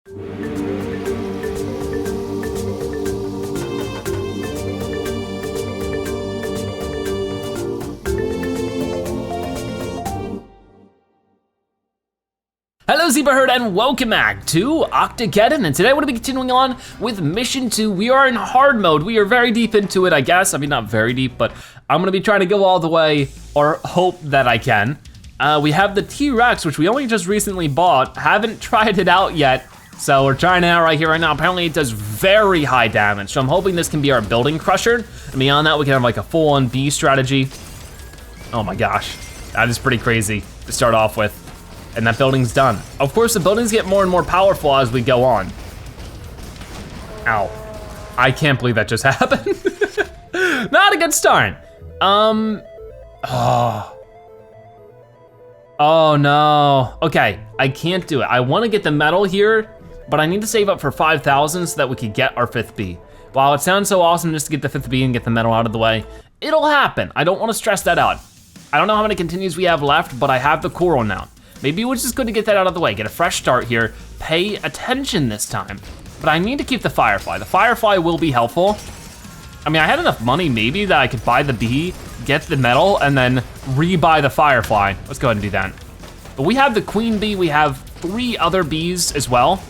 Hello Zebra Herd and welcome back to Octogeddon, and today we're gonna be continuing on with mission 2. We are in hard mode. We are very deep into it, I guess. I mean, not very deep, but I'm gonna be trying to go all the way, or hope that I can. We have the T-Rex, which we only just recently bought. Haven't tried it out yet, so we're trying it out right here, right now. Apparently it does very high damage, so I'm hoping this can be our building crusher. And beyond that, we can have like a full-on bee strategy. Oh my gosh, that is pretty crazy to start off with. And that building's done. Of course, the buildings get more and more powerful as we go on. Ow. I can't believe that just happened. Not a good start. Oh no. Okay, I can't do it. I wanna get the metal here, but I need to save up for 5,000 so that we could get our 5th bee. While it sounds so awesome just to get the 5th bee and get the metal out of the way, it'll happen. I don't wanna stress that out. I don't know how many continues we have left, but I have the coral now. Maybe it was just good to get that out of the way, get a fresh start here, pay attention this time. But I need to keep the Firefly. The Firefly will be helpful. I mean, I had enough money maybe that I could buy the bee, get the metal, and then re-buy the Firefly. Let's go ahead and do that. But we have the queen bee, we have 3 other bees as well.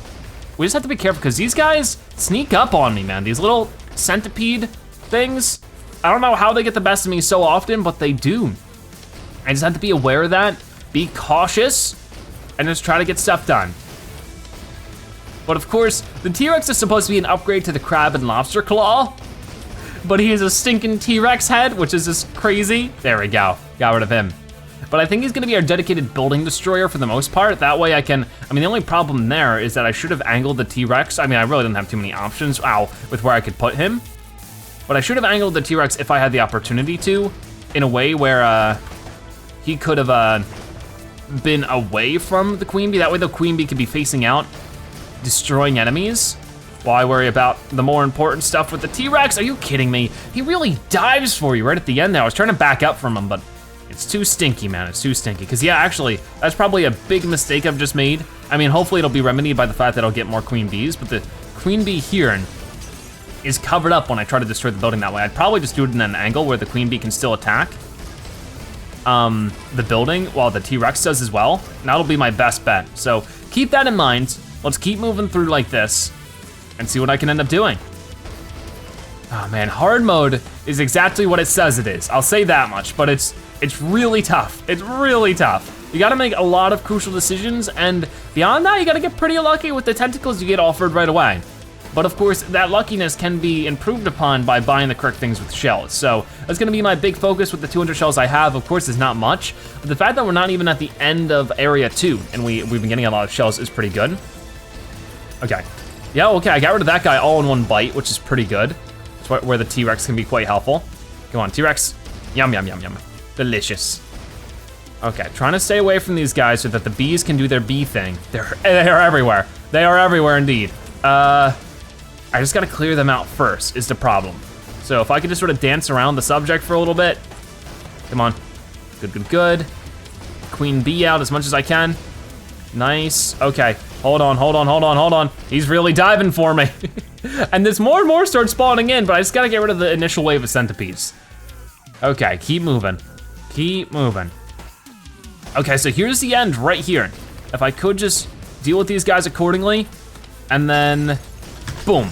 We just have to be careful because these guys sneak up on me, man. These little centipede things. I don't know how they get the best of me so often, but they do. I just have to be aware of that. Be cautious, and just try to get stuff done. But of course, the T-Rex is supposed to be an upgrade to the crab and lobster claw, but he has a stinking T-Rex head, which is just crazy. There we go, got rid of him. But I think he's gonna be our dedicated building destroyer for the most part. That way the only problem there is that I should have angled the T-Rex. I mean, I really didn't have too many options, with where I could put him. But I should have angled the T-Rex if I had the opportunity to, in a way where he could have, been away from the queen bee. That way the queen bee could be facing out, destroying enemies, while I worry about the more important stuff with the T-Rex. Are you kidding me? He really dives for you right at the end there. I was trying to back up from him, but it's too stinky, man, it's too stinky. Because yeah, actually, that's probably a big mistake I've just made. I mean, hopefully it'll be remedied by the fact that I'll get more queen bees, but the queen bee here is covered up when I try to destroy the building that way. I'd probably just do it in an angle where the queen bee can still attack the building while the T-Rex does as well. And that'll be my best bet. So keep that in mind. Let's keep moving through like this and see what I can end up doing. Oh man, hard mode is exactly what it says it is. I'll say that much, but it's really tough. It's really tough. You gotta make a lot of crucial decisions, and beyond that, you gotta get pretty lucky with the tentacles you get offered right away. But of course, that luckiness can be improved upon by buying the correct things with shells. So that's gonna be my big focus with the 200 shells I have. Of course, is not much, but the fact that we're not even at the end of area 2 and we've been getting a lot of shells is pretty good. Okay, yeah, okay, I got rid of that guy all in one bite, which is pretty good. It's where the T-Rex can be quite helpful. Come on, T-Rex, yum, yum, yum, yum, delicious. Okay, trying to stay away from these guys so that the bees can do their bee thing. They are everywhere. They are everywhere indeed. I just gotta clear them out first is the problem. So if I could just sort of dance around the subject for a little bit. Come on, good, good, good. Queen bee out as much as I can. Nice, okay. Hold on, hold on, hold on, hold on. He's really diving for me. And this more and more starts spawning in, but I just gotta get rid of the initial wave of centipedes. Okay, keep moving, keep moving. Okay, so here's the end right here. If I could just deal with these guys accordingly, and then boom.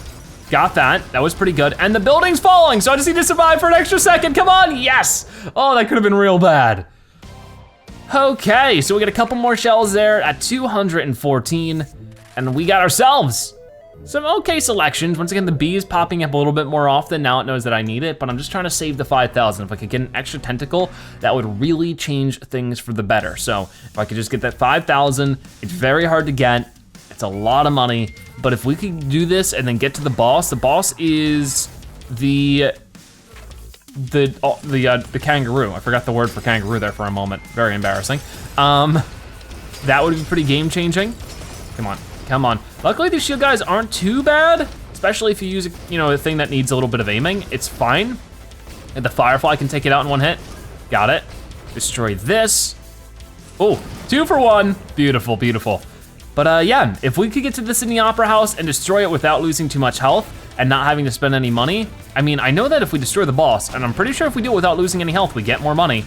Got that, that was pretty good. And the building's falling, so I just need to survive for an extra second, come on, yes! Oh, that could have been real bad. Okay, so we got a couple more shells there at 214, and we got ourselves some okay selections. Once again, the bee is popping up a little bit more often, now it knows that I need it, but I'm just trying to save the 5,000. If I could get an extra tentacle, that would really change things for the better. So if I could just get that 5,000, it's very hard to get, it's a lot of money, but if we could do this and then get to the boss is the kangaroo. I forgot the word for kangaroo there for a moment. Very embarrassing. That would be pretty game changing. Come on, come on. Luckily these shield guys aren't too bad, especially if you use a thing that needs a little bit of aiming. It's fine. And the Firefly can take it out in one hit. Got it. Destroy this. Oh, 2 for 1. Beautiful, beautiful. But yeah, if we could get to this in the Opera House and destroy it without losing too much health and not having to spend any money, I mean, I know that if we destroy the boss, and I'm pretty sure if we do it without losing any health, we get more money.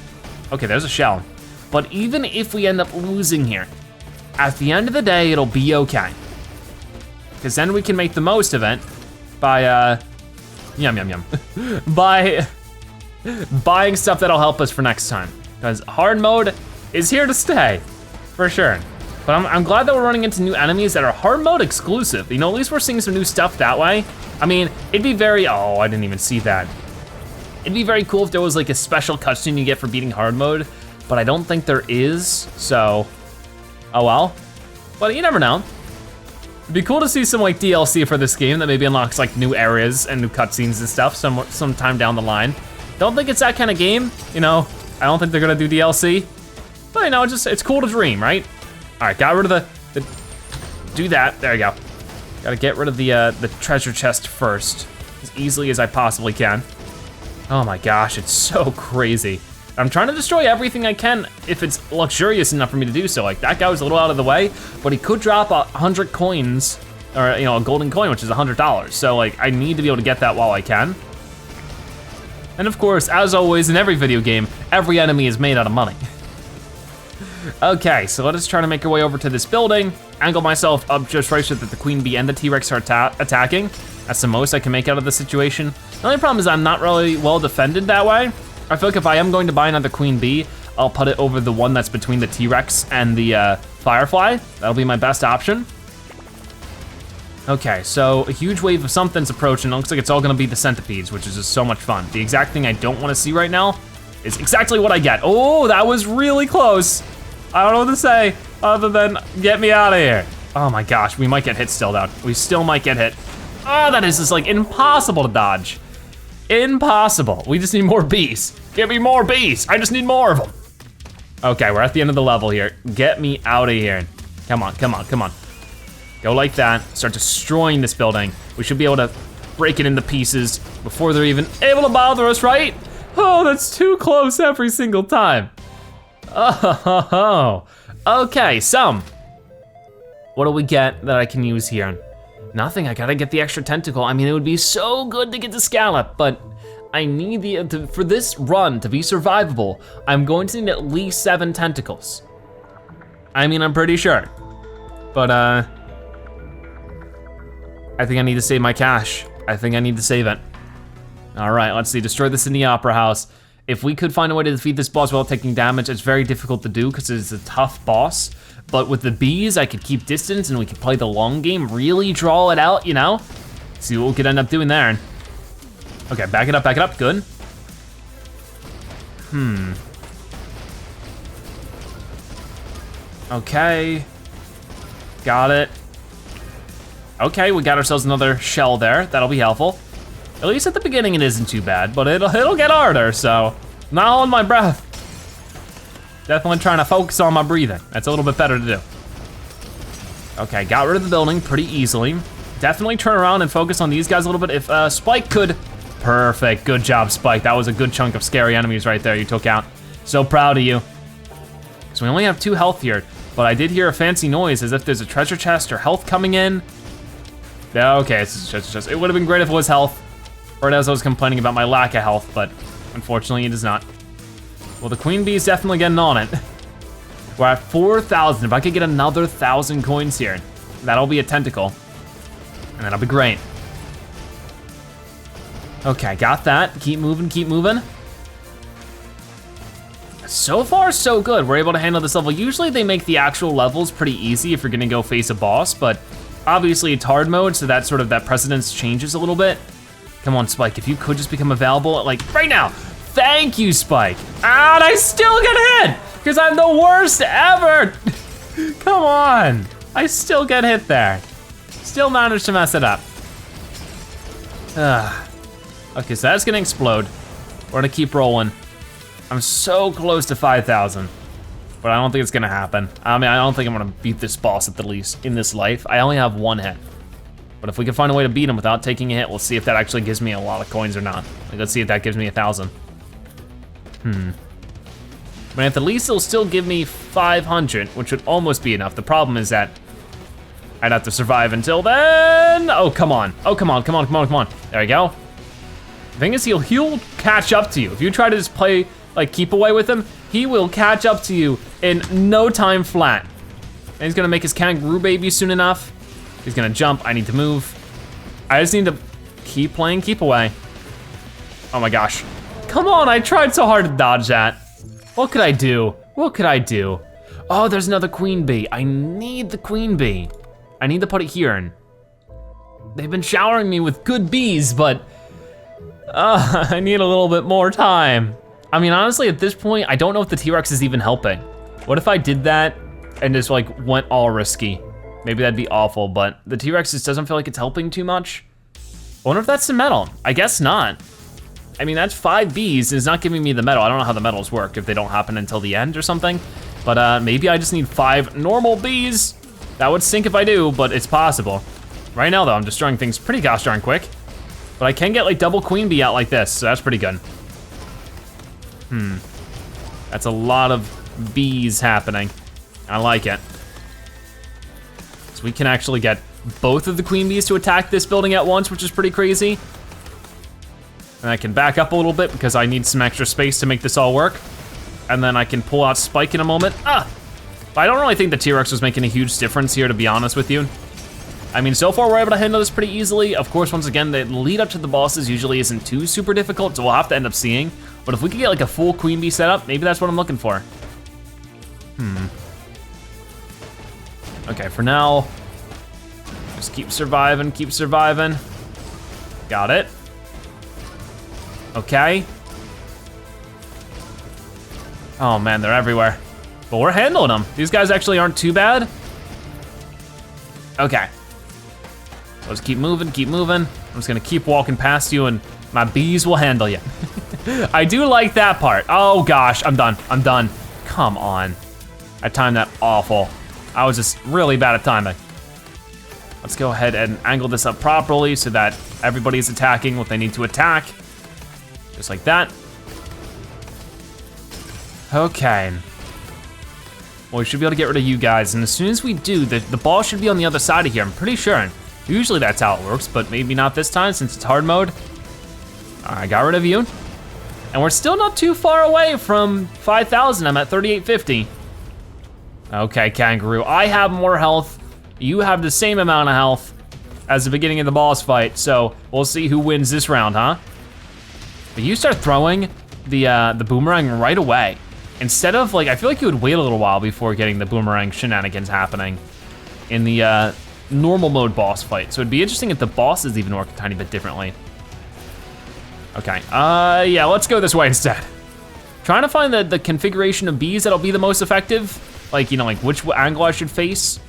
Okay, there's a shell. But even if we end up losing here, at the end of the day, it'll be okay. Because then we can make the most of it by, yum, yum, yum. by buying stuff that'll help us for next time. Because hard mode is here to stay, for sure. But I'm glad that we're running into new enemies that are hard mode exclusive. You know, at least we're seeing some new stuff that way. I mean, it'd be very, oh, I didn't even see that. It'd be very cool if there was like a special cutscene you get for beating hard mode, but I don't think there is, so, oh well. But you never know. It'd be cool to see some like DLC for this game that maybe unlocks like new areas and new cutscenes and stuff sometime down the line. Don't think it's that kind of game, you know. I don't think they're gonna do DLC, but you know, it's cool to dream, right? All right, got rid of the do that, there you go. Gotta get rid of the treasure chest first, as easily as I possibly can. Oh my gosh, it's so crazy. I'm trying to destroy everything I can if it's luxurious enough for me to do so. Like that guy was a little out of the way, but he could drop 100 coins, or you know, a golden coin, which is $100. So like, I need to be able to get that while I can. And of course, as always in every video game, every enemy is made out of money. Okay, so let us try to make our way over to this building, angle myself up just right so that the queen bee and the T-Rex are attacking. That's the most I can make out of the situation. The only problem is I'm not really well defended that way. I feel like if I am going to buy another queen bee, I'll put it over the one that's between the T-Rex and the Firefly. That'll be my best option. Okay, so a huge wave of something's approaching. It looks like it's all gonna be the centipedes, which is just so much fun. The exact thing I don't wanna see right now is exactly what I get. Oh, that was really close. I don't know what to say other than get me out of here. Oh my gosh, we might get hit still though. We still might get hit. Oh, that is just like impossible to dodge. Impossible. We just need more bees. Give me more bees. I just need more of them. Okay, we're at the end of the level here. Get me out of here. Come on, come on, come on. Go like that, start destroying this building. We should be able to break it into pieces before they're even able to bother us, right? Oh, that's too close every single time. Oh, okay, so what do we get that I can use here? Nothing, I gotta get the extra tentacle. I mean, it would be so good to get the scallop, but I need for this run to be survivable, I'm going to need at least 7 tentacles. I mean, I'm pretty sure, but I think I need to save my cash. I think I need to save it. All right, let's see, destroy this in the Opera House. If we could find a way to defeat this boss without taking damage, it's very difficult to do because it's a tough boss. But with the bees, I could keep distance and we could play the long game, really draw it out, you know? See what we could end up doing there. Okay, back it up, good. Okay, got it. Okay, we got ourselves another shell there. That'll be helpful. At least at the beginning it isn't too bad, but it'll get harder, so not holding my breath. Definitely trying to focus on my breathing. That's a little bit better to do. Okay, got rid of the building pretty easily. Definitely turn around and focus on these guys a little bit. If Spike could, perfect, good job, Spike. That was a good chunk of scary enemies right there you took out. So proud of you. So we only have 2 health here, but I did hear a fancy noise as if there's a treasure chest or health coming in. Yeah, okay, it's just, it would have been great if it was health, or as I was complaining about my lack of health, but unfortunately it is not. Well, the queen bee is definitely getting on it. We're at 4,000. If I could get another 1,000 coins here, that'll be a tentacle, and that'll be great. Okay, got that. Keep moving, keep moving. So far, so good. We're able to handle this level. Usually they make the actual levels pretty easy if you're gonna go face a boss, but obviously it's hard mode, so that precedence changes a little bit. Come on, Spike, if you could just become available, like right now. Thank you, Spike. Ah, and I still get hit, because I'm the worst ever. Come on, I still get hit there. Still managed to mess it up. Okay, so that's gonna explode. We're gonna keep rolling. I'm so close to 5,000, but I don't think it's gonna happen. I mean, I don't think I'm gonna beat this boss at the least in this life. I only have 1 hit. But if we can find a way to beat him without taking a hit, we'll see if that actually gives me a lot of coins or not. Like, let's see if that gives me 1,000. But at the least it'll still give me 500, which would almost be enough. The problem is that I'd have to survive until then. Oh, come on. Oh, come on, come on, come on, come on. There we go. The thing is, he'll catch up to you. If you try to just play, like, keep away with him, he will catch up to you in no time flat. And he's gonna make his kangaroo baby soon enough. He's gonna jump, I need to move. I just need to keep playing, keep away. Oh my gosh. Come on, I tried so hard to dodge that. What could I do? What could I do? Oh, there's another queen bee. I need the queen bee. I need to put it here. And they've been showering me with good bees, but I need a little bit more time. I mean, honestly, at this point, I don't know if the T-Rex is even helping. What if I did that and just like went all risky? Maybe that'd be awful, but the T-Rex just doesn't feel like it's helping too much. I wonder if that's some metal. I guess not. I mean, that's 5 bees, and it's not giving me the metal. I don't know how the metals work, if they don't happen until the end or something. But maybe I just need 5 normal bees. That would stink if I do, but it's possible. Right now though, I'm destroying things pretty gosh darn quick. But I can get like double queen bee out like this, so that's pretty good. That's a lot of bees happening. I like it. So we can actually get both of the queen bees to attack this building at once, which is pretty crazy. And I can back up a little bit because I need some extra space to make this all work. And then I can pull out Spike in a moment. But I don't really think the T-Rex was making a huge difference here, to be honest with you. I mean, so far we're able to handle this pretty easily. Of course, once again, the lead up to the bosses usually isn't too super difficult, so we'll have to end up seeing. But if we could get like a full queen bee setup, maybe that's what I'm looking for. Okay, for now, just keep surviving, keep surviving. Got it. Okay. Oh man, they're everywhere. But we're handling them. These guys actually aren't too bad. Okay. Let's keep moving, keep moving. I'm just gonna keep walking past you and my bees will handle you. I do like that part. Oh gosh, I'm done, I'm done. Come on. I timed that awful. I was just really bad at timing. Let's go ahead and angle this up properly so that everybody's attacking what they need to attack. Just like that. Okay. Well, we should be able to get rid of you guys, and as soon as we do, the ball should be on the other side of here, I'm pretty sure. Usually that's how it works, but maybe not this time since it's hard mode. All right, got rid of you. And we're still not too far away from 5,000, I'm at 3,850. Okay, kangaroo, I have more health. You have the same amount of health as the beginning of the boss fight, so we'll see who wins this round, huh? But you start throwing the boomerang right away. Instead of like, I feel like you would wait a little while before getting the boomerang shenanigans happening in the normal mode boss fight. So it'd be interesting if the bosses even work a tiny bit differently. Okay, yeah, let's go this way instead. Trying to find the configuration of bees that'll be the most effective. Like, you know, like which angle I should face.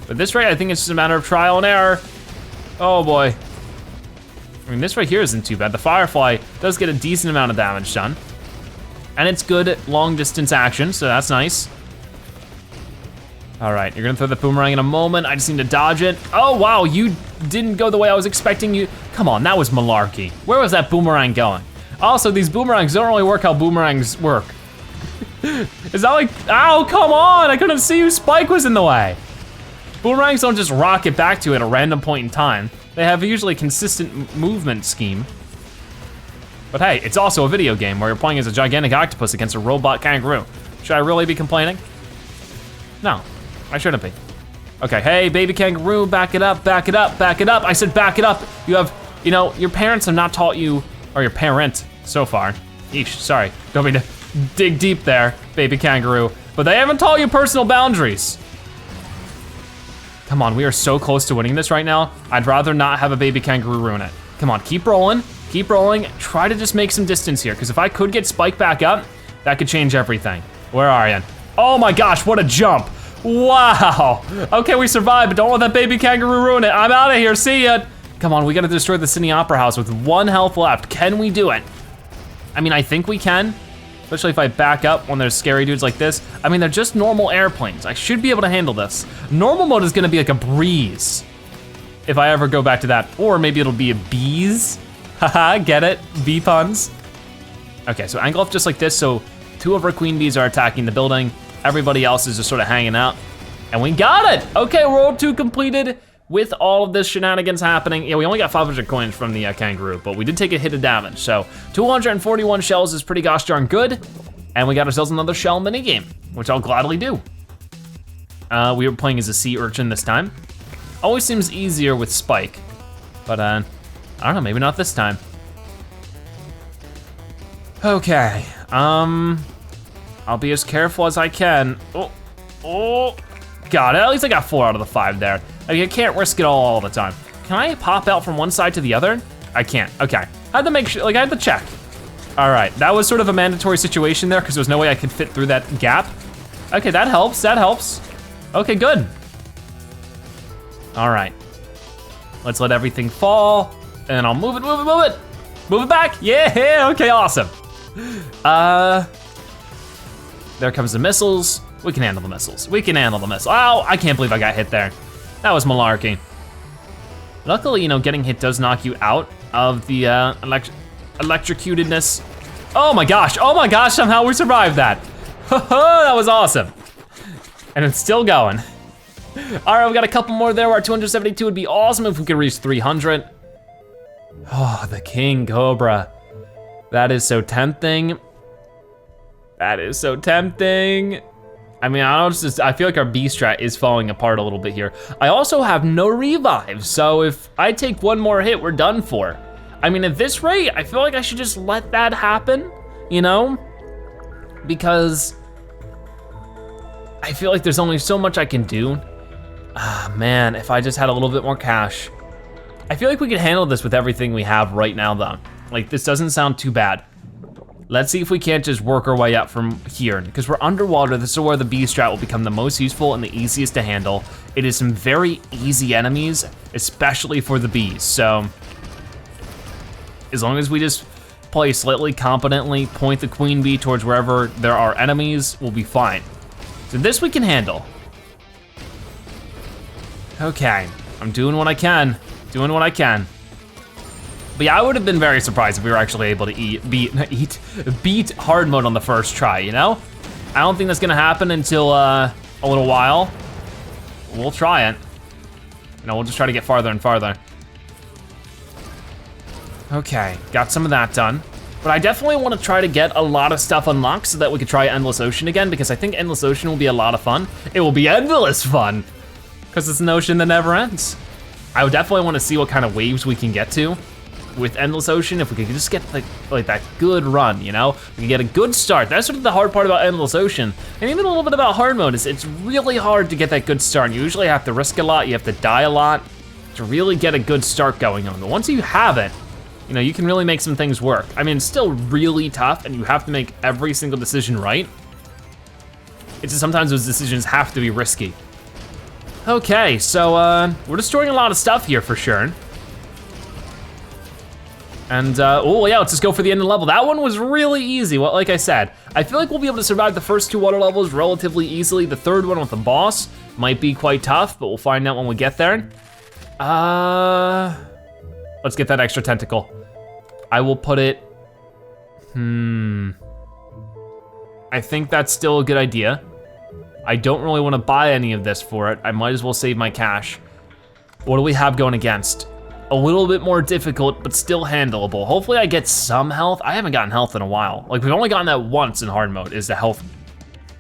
But this rate, I think it's just a matter of trial and error. Oh boy. I mean, this right here isn't too bad. The Firefly does get a decent amount of damage done. And it's good long distance action, so that's nice. All right, you're gonna throw the boomerang in a moment. I just need to dodge it. Oh wow, you didn't go the way I was expecting you. Come on, that was malarkey. Where was that boomerang going? Also, these boomerangs don't really work how boomerangs work. Is that like, ow, come on, I couldn't see you, Spike was in the way. Boomerangs don't just rocket back to you at a random point in time. They have usually a consistent movement scheme. But hey, it's also a video game where you're playing as a gigantic octopus against a robot kangaroo. Should I really be complaining? No, I shouldn't be. Okay, hey, baby kangaroo, back it up, back it up, back it up. I said back it up. You have, you know, your parents have not taught you, or your parent so far. Yeesh, sorry, don't mean to dig deep there, baby kangaroo. But they haven't taught you personal boundaries. Come on, we are so close to winning this right now. I'd rather not have a baby kangaroo ruin it. Come on, keep rolling, try to just make some distance here, because if I could get Spike back up, that could change everything. Where are you? Oh my gosh, what a jump. Wow. Okay, we survived, but don't let that baby kangaroo ruin it. I'm out of here, see ya. Come on, we gotta destroy the Sydney Opera House with 1 health left. Can we do it? I mean, I think we can, especially if I back up when there's scary dudes like this. I mean, they're just normal airplanes. I should be able to handle this. Normal mode is gonna be like a breeze if I ever go back to that, or maybe it'll be a bees. Haha, get it? Bee puns. Okay, so angle off just like this, so 2 of our queen bees are attacking the building. Everybody else is just sort of hanging out. And we got it! Okay, world 2 completed. with all of this shenanigans happening, yeah, we only got 500 coins from the kangaroo, but we did take a hit of damage. So 241 shells is pretty gosh darn good. And we got ourselves another shell minigame, which I'll gladly do. We were playing as a sea urchin this time. Always seems easier with Spike, but I don't know, maybe not this time. Okay, I'll be as careful as I can. Oh, got it, at least I got 4 out of the 5 there. I mean, I can't risk it all the time. Can I pop out from one side to the other? I can't, okay. I had to make sure, like I had to check. All right, that was sort of a mandatory situation there because there was no way I could fit through that gap. Okay, that helps, that helps. Okay, good. All right, let's let everything fall and I'll move it, move it, move it. Move it back, yeah, okay, awesome. There comes the missiles. We can handle the missiles. We can handle the missiles. Oh, I can't believe I got hit there. That was malarkey. Luckily, you know, getting hit does knock you out of the electrocutedness. Oh my gosh, somehow we survived that. That was awesome. And it's still going. All right, we got a couple more there. We're at 272, would be awesome if we could reach 300. Oh, the King Cobra. That is so tempting. That is so tempting. I mean, I feel like our B strat is falling apart a little bit here. I also have no revive, so if I take one more hit, we're done for. I mean, at this rate, I feel like I should just let that happen, you know? Because I feel like there's only so much I can do. Ah, man, if I just had a little bit more cash. I feel like we could handle this with everything we have right now though. Like, this doesn't sound too bad. Let's see if we can't just work our way up from here. Because we're underwater, this is where the B strat will become the most useful and the easiest to handle. It is some very easy enemies, especially for the bees. So, as long as we just play slightly competently, point the queen bee towards wherever there are enemies, we'll be fine. So this we can handle. Okay, I'm doing what I can, doing what I can. But yeah, I would have been very surprised if we were actually able to beat hard mode on the first try, you know? I don't think that's gonna happen until a little while. We'll try it. You know, we'll just try to get farther and farther. Okay, got some of that done. But I definitely want to try to get a lot of stuff unlocked so that we could try Endless Ocean again, because I think Endless Ocean will be a lot of fun. It will be endless fun, because it's an ocean that never ends. I would definitely want to see what kind of waves we can get to with Endless Ocean. If we could just get like that good run, you know? We can get a good start. That's sort of the hard part about Endless Ocean. And even a little bit about hard mode is it's really hard to get that good start. You usually have to risk a lot, you have to die a lot to really get a good start going on. But once you have it, you know, you can really make some things work. I mean, it's still really tough and you have to make every single decision right. It's just sometimes those decisions have to be risky. Okay, so we're destroying a lot of stuff here for sure. And, oh yeah, let's just go for the end of the level. That one was really easy, well, like I said. I feel like we'll be able to survive the first 2 water levels relatively easily. The third one with the boss might be quite tough, but we'll find out when we get there. Let's get that extra tentacle. I will put it, I think that's still a good idea. I don't really wanna buy any of this for it. I might as well save my cash. What do we have going against? A little bit more difficult, but still handleable. Hopefully I get some health. I haven't gotten health in a while. Like, we've only gotten that once in hard mode, is the health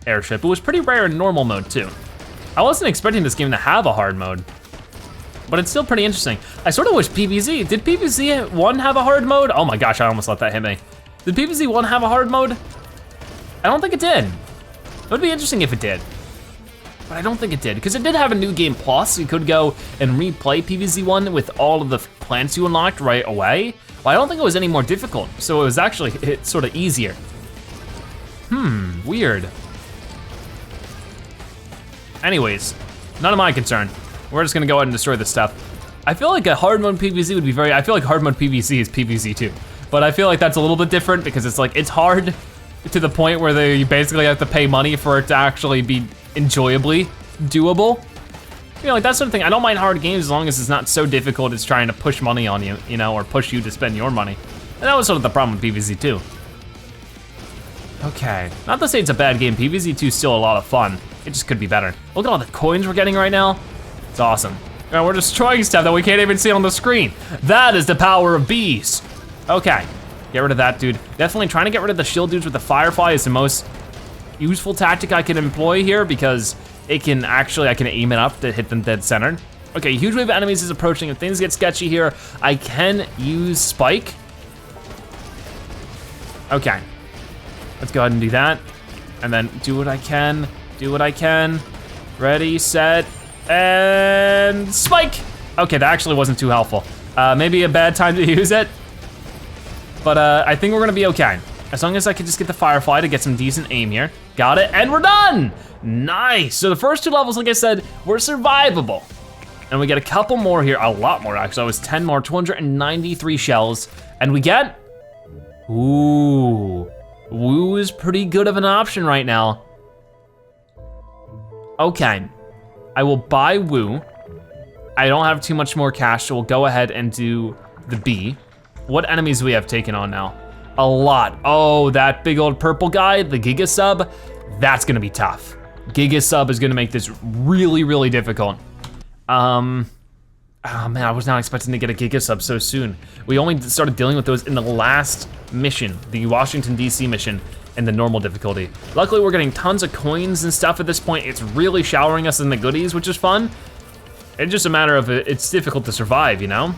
airship. It was pretty rare in normal mode too. I wasn't expecting this game to have a hard mode, but it's still pretty interesting. I sort of wish PvZ, did PvZ 1 have a hard mode? Oh my gosh, I almost let that hit me. Did PvZ 1 have a hard mode? I don't think it did. It would be interesting if it did, but I don't think it did, because it did have a new game plus. You could go and replay PvZ 1 with all of the plants you unlocked right away. Well, I don't think it was any more difficult, so it was actually sort of easier. Weird. Anyways, none of my concern. We're just gonna go ahead and destroy this stuff. I feel like a hard mode PvZ would be I feel like hard mode PvZ is PvZ too, but I feel like that's a little bit different because it's like, it's hard to the point where you basically have to pay money for it to actually be enjoyably doable. You know, like that sort of thing. I don't mind hard games as long as it's not so difficult it's trying to push money on you, you know, or push you to spend your money. And that was sort of the problem with PvZ 2. Okay, not to say it's a bad game. PvZ 2 is still a lot of fun. It just could be better. Look at all the coins we're getting right now. It's awesome. And we're destroying stuff that we can't even see on the screen. That is the power of bees. Okay, get rid of that dude. Definitely trying to get rid of the shield dudes with the Firefly is the most useful tactic I can employ here because it can actually, I can aim it up to hit them dead center. Okay, huge wave of enemies is approaching. If things get sketchy here, I can use Spike. Okay, let's go ahead and do that. And then do what I can, do what I can. Ready, set, and Spike. Okay, that actually wasn't too helpful. Maybe a bad time to use it, but I think we're gonna be okay. As long as I can just get the Firefly to get some decent aim here. Got it, and we're done. Nice, so the first 2 levels, like I said, were survivable. And we get a couple more here, a lot more actually. That was 10 more, 293 shells. And we get, ooh. Woo is pretty good of an option right now. Okay, I will buy Woo. I don't have too much more cash, so we'll go ahead and do the bee. What enemies do we have taken on now? A lot. Oh, that big old purple guy, the Giga Sub, that's gonna be tough. Giga Sub is gonna make this really, really difficult. Oh man, I was not expecting to get a Giga Sub so soon. We only started dealing with those in the last mission, the Washington DC mission, in the normal difficulty. Luckily we're getting tons of coins and stuff at this point. It's really showering us in the goodies, which is fun. It's just a matter of it's difficult to survive, you know?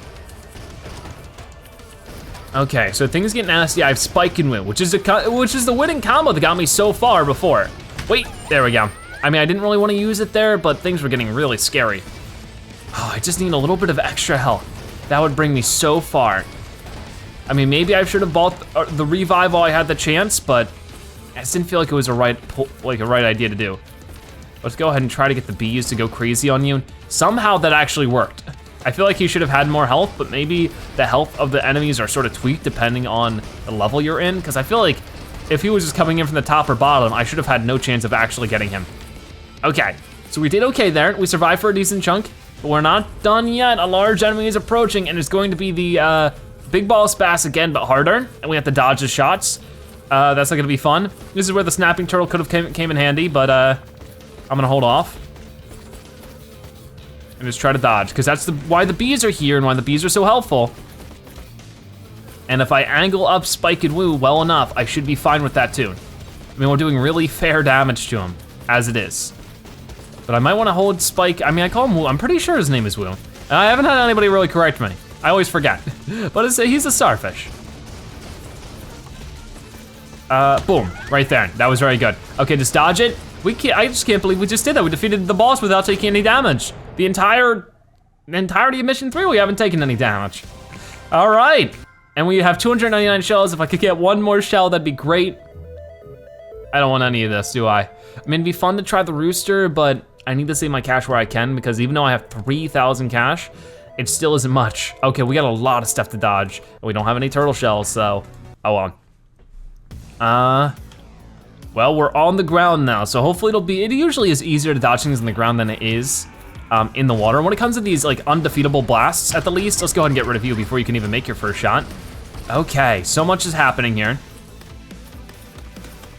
Okay, so things get nasty. I have Spike and Woo, which is the winning combo that got me so far before. Wait, there we go. I mean, I didn't really want to use it there, but things were getting really scary. Oh, I just need a little bit of extra health. That would bring me so far. I mean, maybe I should have bought the revive while I had the chance, but I just didn't feel like it was a right idea to do. Let's go ahead and try to get the bees to go crazy on you. Somehow that actually worked. I feel like he should have had more health, but maybe the health of the enemies are sort of tweaked depending on the level you're in, because I feel like if he was just coming in from the top or bottom, I should have had no chance of actually getting him. Okay, so we did okay there. We survived for a decent chunk, but we're not done yet. A large enemy is approaching, and it's going to be the big ball spaz again, but harder, and we have to dodge the shots. That's not gonna be fun. This is where the snapping turtle could have came in handy, but I'm gonna hold off. And just try to dodge, because that's why the bees are here and why the bees are so helpful. And if I angle up Spike and Woo well enough, I should be fine with that too. I mean, we're doing really fair damage to him, as it is. But I might wanna hold Spike, I mean, I call him Woo, I'm pretty sure his name is Woo. I haven't had anybody really correct me. I always forget, but he's a starfish. Boom, right there, that was very good. Okay, just dodge it. I just can't believe we just did that. We defeated the boss without taking any damage. The entirety of mission 3, we haven't taken any damage. All right, and we have 299 shells. If I could get one more shell, that'd be great. I don't want any of this, do I? I mean, it'd be fun to try the rooster, but I need to save my cash where I can, because even though I have 3,000 cash, it still isn't much. Okay, we got a lot of stuff to dodge, and we don't have any turtle shells, so, oh well. Well, we're on the ground now, so hopefully it usually is easier to dodge things on the ground than it is in the water. When it comes to these like undefeatable blasts, at the least, let's go ahead and get rid of you before you can even make your first shot. Okay, so much is happening here.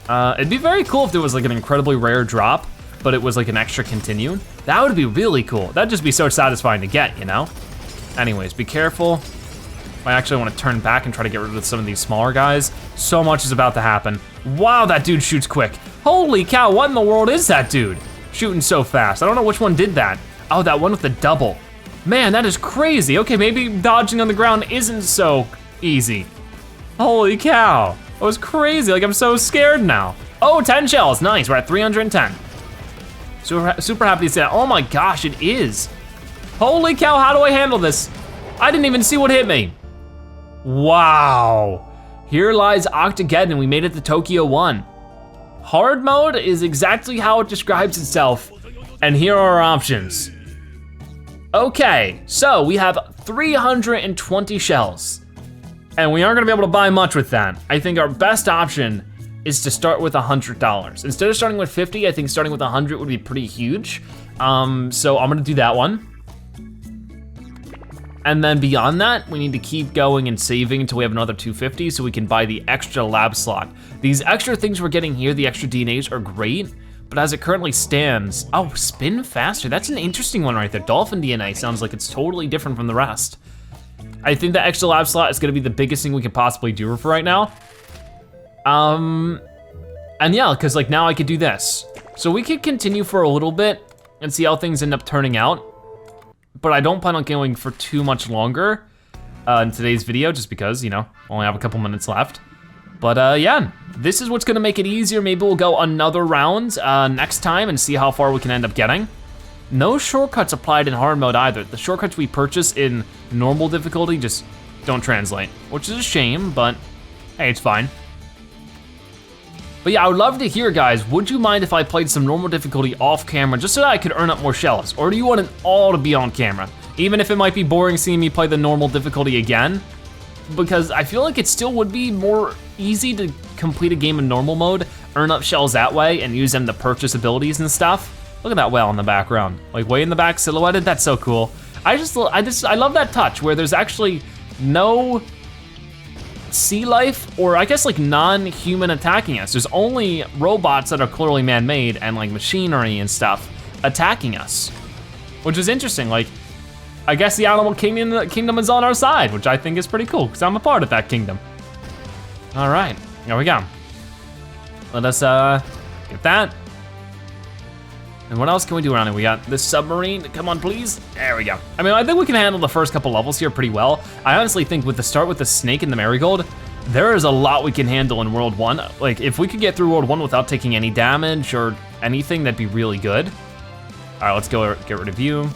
It'd be very cool if there was like an incredibly rare drop, but it was like an extra continue. That would be really cool. That'd just be so satisfying to get, you know? Anyways, be careful. I actually want to turn back and try to get rid of some of these smaller guys. So much is about to happen. Wow, that dude shoots quick. Holy cow, what in the world is that dude? Shooting so fast. I don't know which one did that. Oh, that one with the double. Man, that is crazy. Okay, maybe dodging on the ground isn't so easy. Holy cow, that was crazy. Like, I'm so scared now. Oh, 10 shells, nice, we're at 310. Super happy to see that. Oh my gosh, it is. Holy cow, how do I handle this? I didn't even see what hit me. Wow. Here lies Octogeddon, we made it to Tokyo 1. Hard mode is exactly how it describes itself, and here are our options. Okay, so we have 320 shells, and we aren't gonna be able to buy much with that. I think our best option is to start with $100. Instead of starting with 50, I think starting with 100 would be pretty huge. So I'm gonna do that one. And then beyond that, we need to keep going and saving until we have another 250 so we can buy the extra lab slot. These extra things we're getting here, the extra DNAs are great, but as it currently stands, oh, spin faster. That's an interesting one right there. Dolphin DNA sounds like it's totally different from the rest. I think the extra lab slot is gonna be the biggest thing we can possibly do for right now. And yeah, cause like now I could do this. So we could continue for a little bit and see how things end up turning out. But I don't plan on going for too much longer in today's video, just because, you know, only have a couple minutes left. But yeah, this is what's gonna make it easier. Maybe we'll go another round next time and see how far we can end up getting. No shortcuts applied in hard mode either. The shortcuts we purchase in normal difficulty just don't translate, which is a shame, but hey, it's fine. But yeah, I would love to hear, guys, would you mind if I played some normal difficulty off camera just so that I could earn up more shells? Or do you want it all to be on camera? Even if it might be boring seeing me play the normal difficulty again, because I feel like it still would be more easy to complete a game in normal mode, earn up shells that way, and use them to purchase abilities and stuff. Look at that whale in the background. Like way in the back, silhouetted, that's so cool. I love that touch where there's actually no sea life, or I guess like non-human attacking us. There's only robots that are clearly man-made and like machinery and stuff attacking us, which is interesting. Like, I guess the animal kingdom is on our side, which I think is pretty cool because I'm a part of that kingdom. All right, here we go. Let us get that. And what else can we do around here? We got this submarine, come on please. There we go. I mean, I think we can handle the first couple levels here pretty well. I honestly think with the start with the snake and the marigold, there is a lot we can handle in World 1. Like if we could get through World 1 without taking any damage or anything, that'd be really good. All right, let's go get rid of you.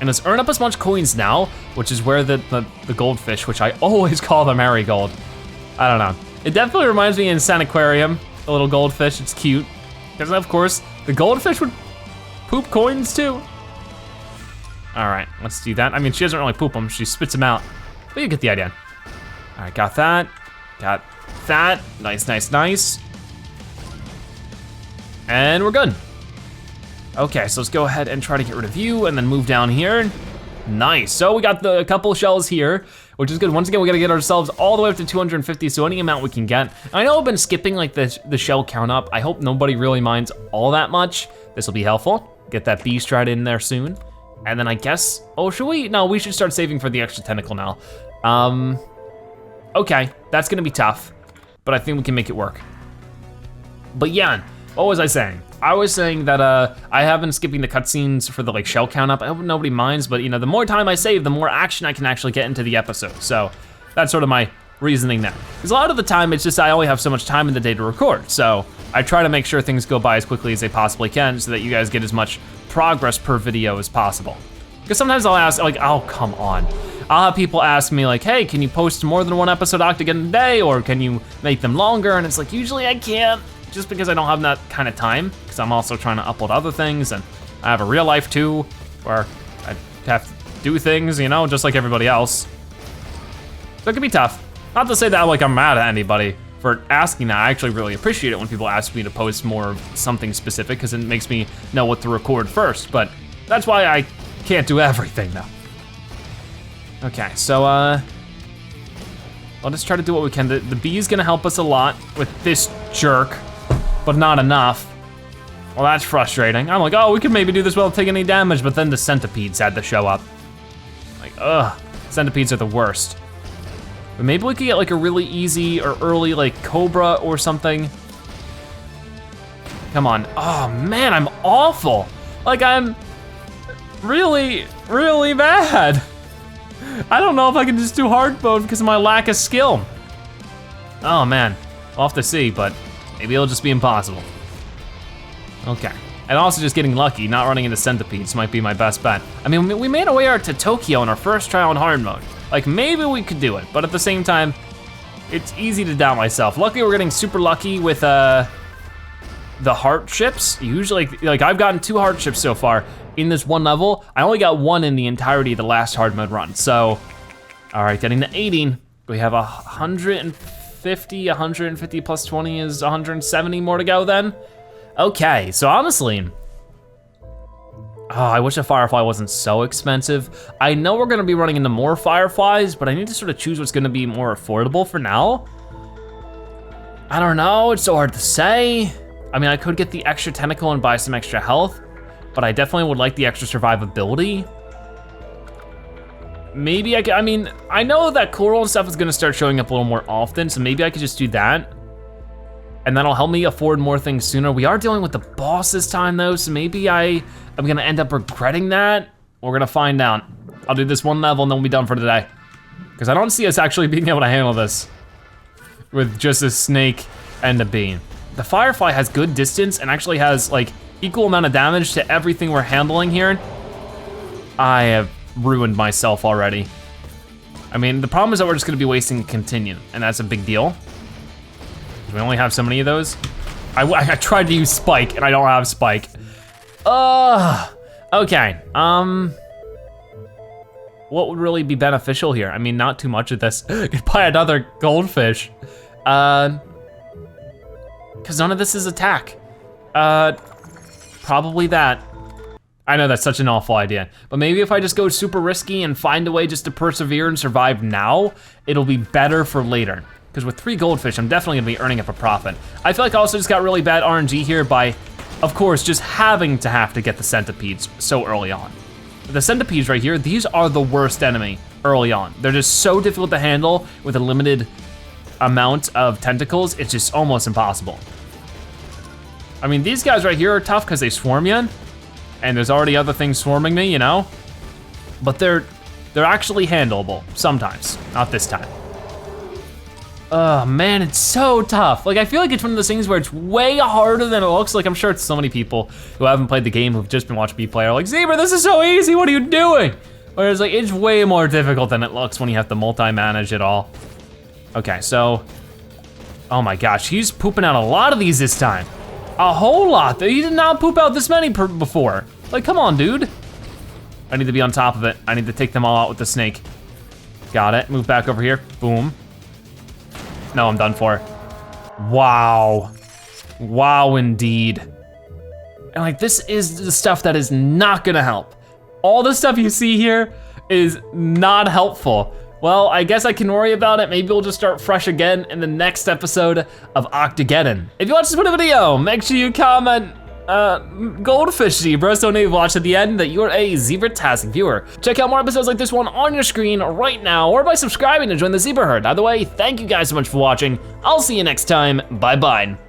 And let's earn up as much coins now, which is where the goldfish, which I always call the marigold. I don't know. It definitely reminds me in Aquarium, the little goldfish, it's cute. Because of course, the goldfish would poop coins too. All right, let's do that. I mean, she doesn't really poop them, she spits them out. But you get the idea. All right, got that. Got that, nice, nice, nice. And we're good. Okay, so let's go ahead and try to get rid of you and then move down here. Nice, so we got a couple shells here, which is good. Once again, we gotta get ourselves all the way up to 250, so any amount we can get. I know I've been skipping like the shell count up. I hope nobody really minds all that much. This will be helpful. Get that beast right in there soon. And then I guess, oh, should we? No, we should start saving for the extra tentacle now. Okay, that's gonna be tough, but I think we can make it work. But yeah, what was I saying? I was saying that I have been skipping the cutscenes for the like shell count up. I hope nobody minds, but you know, the more time I save, the more action I can actually get into the episode. So that's sort of my reasoning there. Because a lot of the time, it's just I only have so much time in the day to record. So I try to make sure things go by as quickly as they possibly can so that you guys get as much progress per video as possible. Because sometimes I'll ask like, oh, come on. I'll have people ask me like, hey, can you post more than one episode Octogeddon a day? Or can you make them longer? And it's like, usually I can't. Just because I don't have that kind of time, because I'm also trying to upload other things, and I have a real life too, where I have to do things, you know, just like everybody else. So it can be tough. Not to say that like I'm mad at anybody for asking that. I actually really appreciate it when people ask me to post more of something specific, because it makes me know what to record first, but that's why I can't do everything though. Okay, so I'll just try to do what we can. The bee's gonna help us a lot with this jerk, but not enough. Well, that's frustrating. I'm like, oh, we could maybe do this without taking any damage, but then the centipedes had to show up. Like, ugh, centipedes are the worst. But maybe we could get like a really easy or early like cobra or something. Come on, oh man, I'm awful. Like I'm really, really bad. I don't know if I can just do hard mode because of my lack of skill. Oh man, I'll have to see, but maybe it'll just be impossible. Okay, and also just getting lucky, not running into centipedes might be my best bet. I mean, we made our way out to Tokyo in our first trial in hard mode. Like maybe we could do it, but at the same time, it's easy to doubt myself. Luckily we're getting super lucky with the heart ships. Usually, like I've gotten 2 heart ships so far in this one level. I only got 1 in the entirety of the last hard mode run. So, all right, getting to 18. We have 150 plus 20 is 170 more to go then. Okay, so honestly, oh, I wish a Firefly wasn't so expensive. I know we're gonna be running into more Fireflies, but I need to sort of choose what's gonna be more affordable for now. I don't know, it's so hard to say. I mean, I could get the extra tentacle and buy some extra health, but I definitely would like the extra survivability. Maybe I mean, I know that coral and stuff is gonna start showing up a little more often, so maybe I could just do that. And that'll help me afford more things sooner. We are dealing with the boss this time though, so maybe I'm gonna end up regretting that. We're gonna find out. I'll do this one level and then we'll be done for today. Because I don't see us actually being able to handle this with just a snake and a bee. The Firefly has good distance and actually has like equal amount of damage to everything we're handling here. I have ruined myself already. I mean, the problem is that we're just gonna be wasting continue, and that's a big deal. We only have so many of those. I tried to use Spike and I don't have Spike. Okay, what would really be beneficial here? I mean, not too much of this. Could buy another goldfish. Cause none of this is attack. Probably that. I know that's such an awful idea, but maybe if I just go super risky and find a way just to persevere and survive now, it'll be better for later. Because with 3 goldfish, I'm definitely gonna be earning up a profit. I feel like I also just got really bad RNG here by, of course, just having to get the centipedes so early on. The centipedes right here, these are the worst enemy early on. They're just so difficult to handle with a limited amount of tentacles, it's just almost impossible. I mean, these guys right here are tough because they swarm you, and there's already other things swarming me, you know? But they're actually handleable sometimes, not this time. Oh man, it's so tough. Like, I feel like it's one of those things where it's way harder than it looks. Like, I'm sure it's so many people who haven't played the game who've just been watching me play are like, Zebra, this is so easy, what are you doing? Whereas like, it's way more difficult than it looks when you have to multi-manage it all. Okay, so, oh my gosh, he's pooping out a lot of these this time. A whole lot. He did not poop out this many before. Like, come on, dude. I need to be on top of it. I need to take them all out with the snake. Got it, move back over here, boom. No, I'm done for. Wow. Wow, indeed. And like, this is the stuff that is not gonna help. All the stuff you see here is not helpful. Well, I guess I can worry about it. Maybe we'll just start fresh again in the next episode of Octogeddon. If you watched this video, make sure you comment goldfish zebra, so now you've watched at the end that you're a zebra-tastic viewer. Check out more episodes like this one on your screen right now, or by subscribing to join the zebra herd. Either way, thank you guys so much for watching. I'll see you next time, bye-bye.